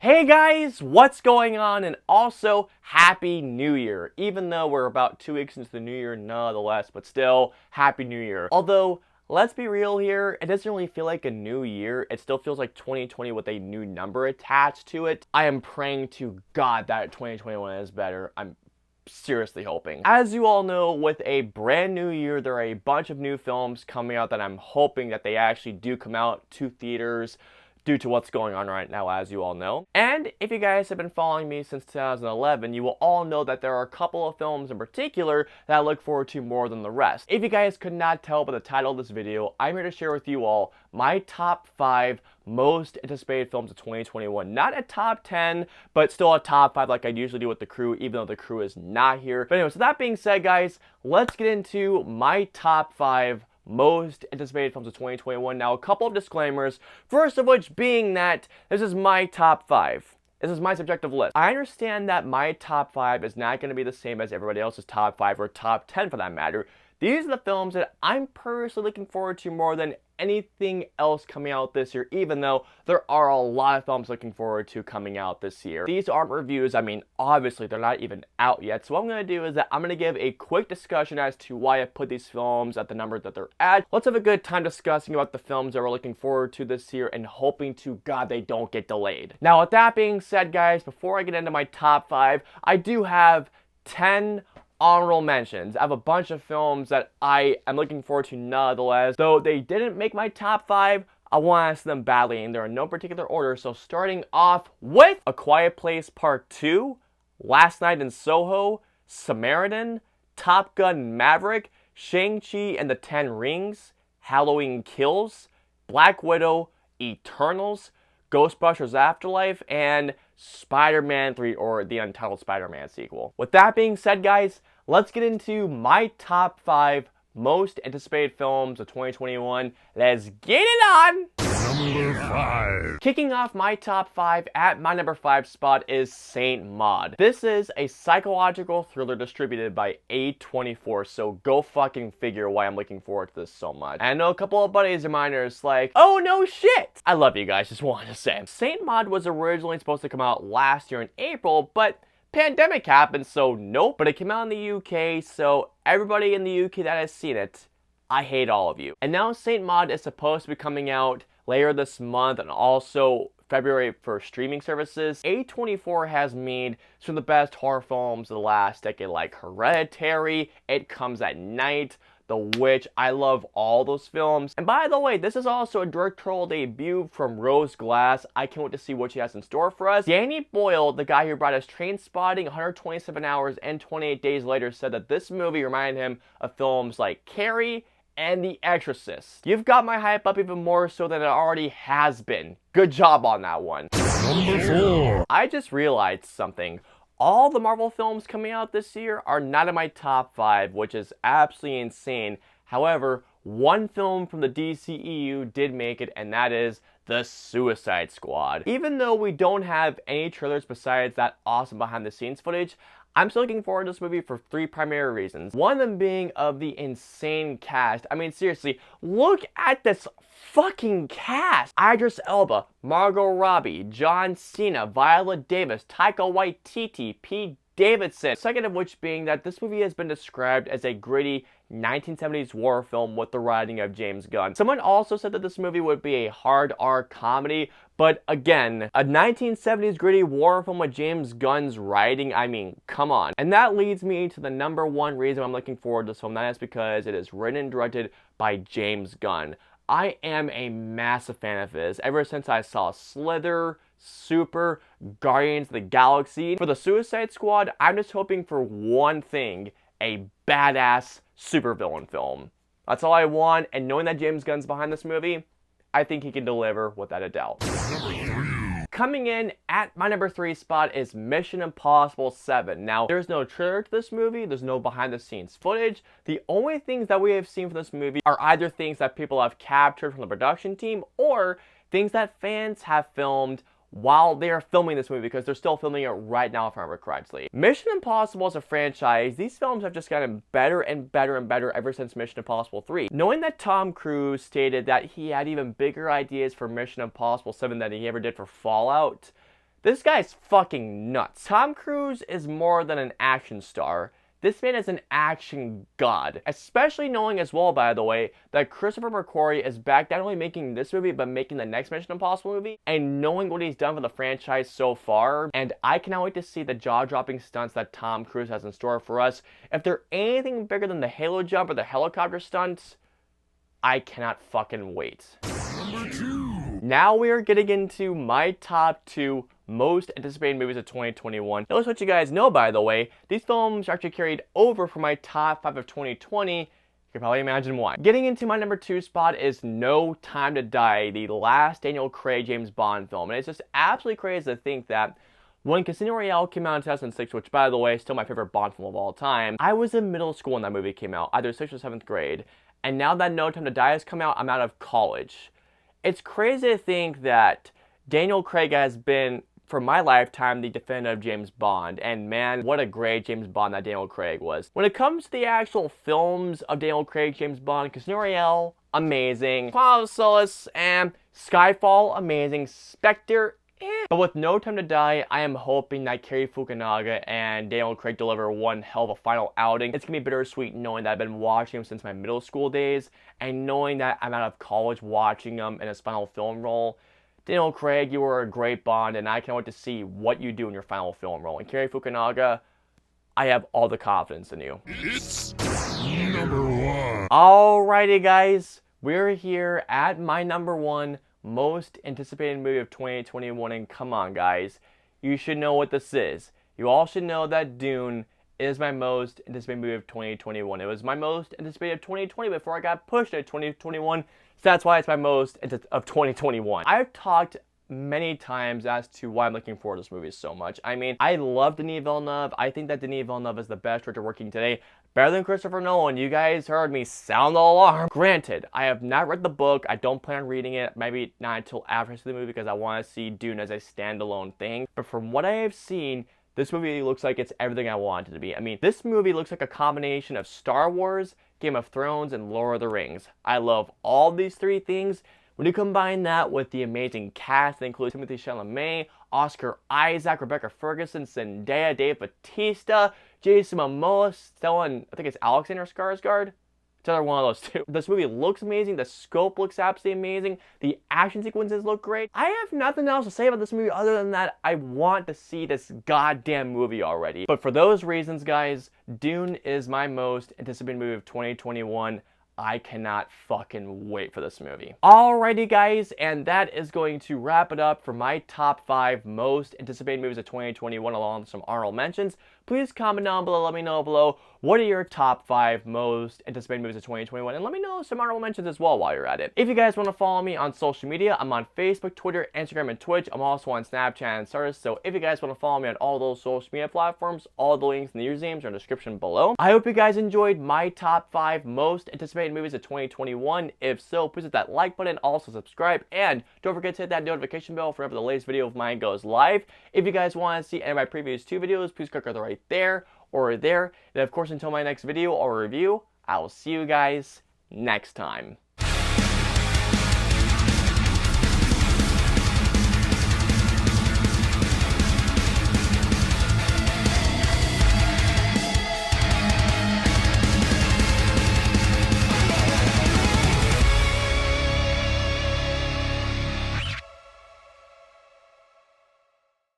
Hey guys, what's going on? And also, Happy New Year. Even though we're about 2 weeks into the new year nonetheless, but still, Happy New Year. Although, let's be real here, it doesn't really feel like a new year. It still feels like 2020 with a new number attached to it. I am praying to God that 2021 is better. I'm seriously hoping. As you all know, with a brand new year, there are a bunch of new films coming out that I'm hoping that they actually do come out to theaters due to what's going on right now, as you all know. And if you guys have been following me since 2011, you will all know that there are a couple of films in particular that I look forward to more than the rest. If you guys could not tell by the title of this video, I'm here to share with you all my top 5 most anticipated films of 2021. Not a top 10, but still a top 5 like I usually do with the crew, even though the crew is not here. But anyway, so that being said, guys, let's get into my top 5 most anticipated films of 2021. Now, a couple of disclaimers. First of which being that this is my top 5. This is my subjective list. I understand that my top 5 is not going to be the same as everybody else's top 5 or top 10 for that matter. These are the films that I'm personally looking forward to more than anything else coming out this year, even though there are a lot of films looking forward to coming out this year. These aren't reviews. I mean, obviously, they're not even out yet. So what I'm going to do is that I'm going to give a quick discussion as to why I put these films at the number that they're at. Let's have a good time discussing about the films that we're looking forward to this year and hoping to God they don't get delayed. Now, with that being said, guys, before I get into my top 5, I do have 10 honorable mentions. I have a bunch of films that I am looking forward to nonetheless. Though they didn't make my top 5, I want to see them badly, and they're in no particular order. So starting off with A Quiet Place Part 2, Last Night in Soho, Samaritan, Top Gun Maverick, Shang-Chi and the Ten Rings, Halloween Kills, Black Widow, Eternals, Ghostbusters Afterlife, and Spider-Man 3, or the untitled Spider-Man sequel. With that being said, guys, let's get into my top 5 most anticipated films of 2021. Let's get it on! Number 5. Kicking off my top 5, at my number 5 spot is Saint Maud. This is a psychological thriller distributed by A24, so go fucking figure why I'm looking forward to this so much. And I know a couple of buddies of mine are just like, oh no shit! I love you guys, just wanted to say. Saint Maud was originally supposed to come out last year in April, but pandemic happened, so nope. But it came out in the UK, so everybody in the UK that has seen it, I hate all of you. And now Saint Maud is supposed to be coming out later this month and also February for streaming services. A24 has made some of the best horror films of the last decade, like Hereditary, It Comes at Night, The Witch. I love all those films. And by the way, this is also a directorial debut from Rose Glass. I can't wait to see what she has in store for us. Danny Boyle, the guy who brought us Trainspotting, 127 Hours, and 28 Days Later, said that this movie reminded him of films like Carrie and The Exorcist. You've got my hype up even more so than it already has been. Good job on that one. Number 4. I just realized something. All the Marvel films coming out this year are not in my top 5, which is absolutely insane. However, one film from the DCEU did make it, and that is The Suicide Squad. Even though we don't have any trailers besides that awesome behind the scenes footage, I'm still looking forward to this movie for 3 primary reasons. One of them being of the insane cast. I mean, seriously, look at this fucking cast. Idris Elba, Margot Robbie, John Cena, Viola Davis, Taika Waititi, Pete Davidson. Second of which being that this movie has been described as a gritty 1970s horror film with the writing of James Gunn. Someone also said that this movie would be a hard R comedy, but again, a 1970s gritty horror film with James Gunn's writing, I mean, come on. And that leads me to the number 1 reason I'm looking forward to this film, that is because it is written and directed by James Gunn. I am a massive fan of his ever since I saw Slither, Super, Guardians of the Galaxy. For the Suicide Squad, I'm just hoping for one thing, a badass supervillain film. That's all I want, and knowing that James Gunn's behind this movie, I think he can deliver without a doubt. Coming in at my number 3 spot is Mission Impossible 7. Now, there's no trailer to this movie, there's no behind the scenes footage. The only things that we have seen from this movie are either things that people have captured from the production team or things that fans have filmed while they are filming this movie, because they're still filming it right now, if I remember correctly. Mission Impossible as a franchise, these films have just gotten better and better and better ever since Mission Impossible 3. Knowing that Tom Cruise stated that he had even bigger ideas for Mission Impossible 7 than he ever did for Fallout, This guy's fucking nuts. Tom Cruise is more than an action star. This man is an action god. Especially knowing as well, by the way, that Christopher McQuarrie is back not only making this movie, but making the next Mission Impossible movie. And knowing what he's done for the franchise so far. And I cannot wait to see the jaw-dropping stunts that Tom Cruise has in store for us. If they're anything bigger than the halo jump or the helicopter stunts, I cannot fucking wait. Number 2. Now we are getting into my top 2 most anticipated movies of 2021. Now, let's let you guys know, by the way, these films are actually carried over from my top 5 of 2020. You can probably imagine why. Getting into my number 2 spot is No Time to Die, the last Daniel Craig James Bond film. And it's just absolutely crazy to think that when Casino Royale came out in 2006, which, by the way, is still my favorite Bond film of all time, I was in middle school when that movie came out, either 6th or 7th grade. And now that No Time to Die has come out, I'm out of college. It's crazy to think that Daniel Craig has been, for my lifetime, the definitive James Bond. And man, what a great James Bond that Daniel Craig was. When it comes to the actual films of Daniel Craig, James Bond, Casino Royale, amazing. Quantum of Solace and Skyfall, amazing. Spectre, But with No Time to Die, I am hoping that Cary Fukunaga and Daniel Craig deliver one hell of a final outing. It's going to be bittersweet knowing that I've been watching him since my middle school days, and knowing that I'm out of college watching him in his final film role. Daniel Craig, you were a great Bond, and I can't wait to see what you do in your final film role. And Cary Fukunaga, I have all the confidence in you. It's number 1. Alrighty, guys. We're here at my number 1 most anticipated movie of 2021, and come on, guys. You should know what this is. You all should know that Dune is my most anticipated movie of 2021. It was my most anticipated of 2020 before I got pushed to 2021. So that's why it's my most of 2021. I've talked many times as to why I'm looking forward to this movie so much. I mean, I love Denis Villeneuve. I think that Denis Villeneuve is the best director working today. Better than Christopher Nolan. You guys heard me sound the alarm. Granted, I have not read the book. I don't plan on reading it. Maybe not until after I see the movie because I want to see Dune as a standalone thing. But from what I have seen, this movie looks like it's everything I want it to be. I mean, this movie looks like a combination of Star Wars, Game of Thrones, and Lord of the Rings. I love all these 3 things. When you combine that with the amazing cast that includes Timothée Chalamet, Oscar Isaac, Rebecca Ferguson, Zendaya, Dave Bautista, Jason Momoa, Stellan, I think it's Alexander Skarsgård. It's either one of those 2. This movie looks amazing. The scope looks absolutely amazing. The action sequences look great. I have nothing else to say about this movie other than that I want to see this goddamn movie already. But for those reasons, guys, Dune is my most anticipated movie of 2021. I cannot fucking wait for this movie. Alrighty, guys, and that is going to wrap it up for my top 5 most anticipated movies of 2021 along with some honorable mentions. Please comment down below, let me know below what are your top 5 most anticipated movies of 2021, and let me know some honorable mentions as well while you're at it. If you guys want to follow me on social media, I'm on Facebook, Twitter, Instagram, and Twitch. I'm also on Snapchat and Stardust, so if you guys want to follow me on all those social media platforms, all the links and the usernames are in the description below. I hope you guys enjoyed my top 5 most anticipated movies of 2021. If so, please hit that like button, also subscribe, and don't forget to hit that notification bell for whenever the latest video of mine goes live. If you guys want to see any of my previous 2 videos, please click right there or there. And of course, until my next video or review, I will see you guys next time.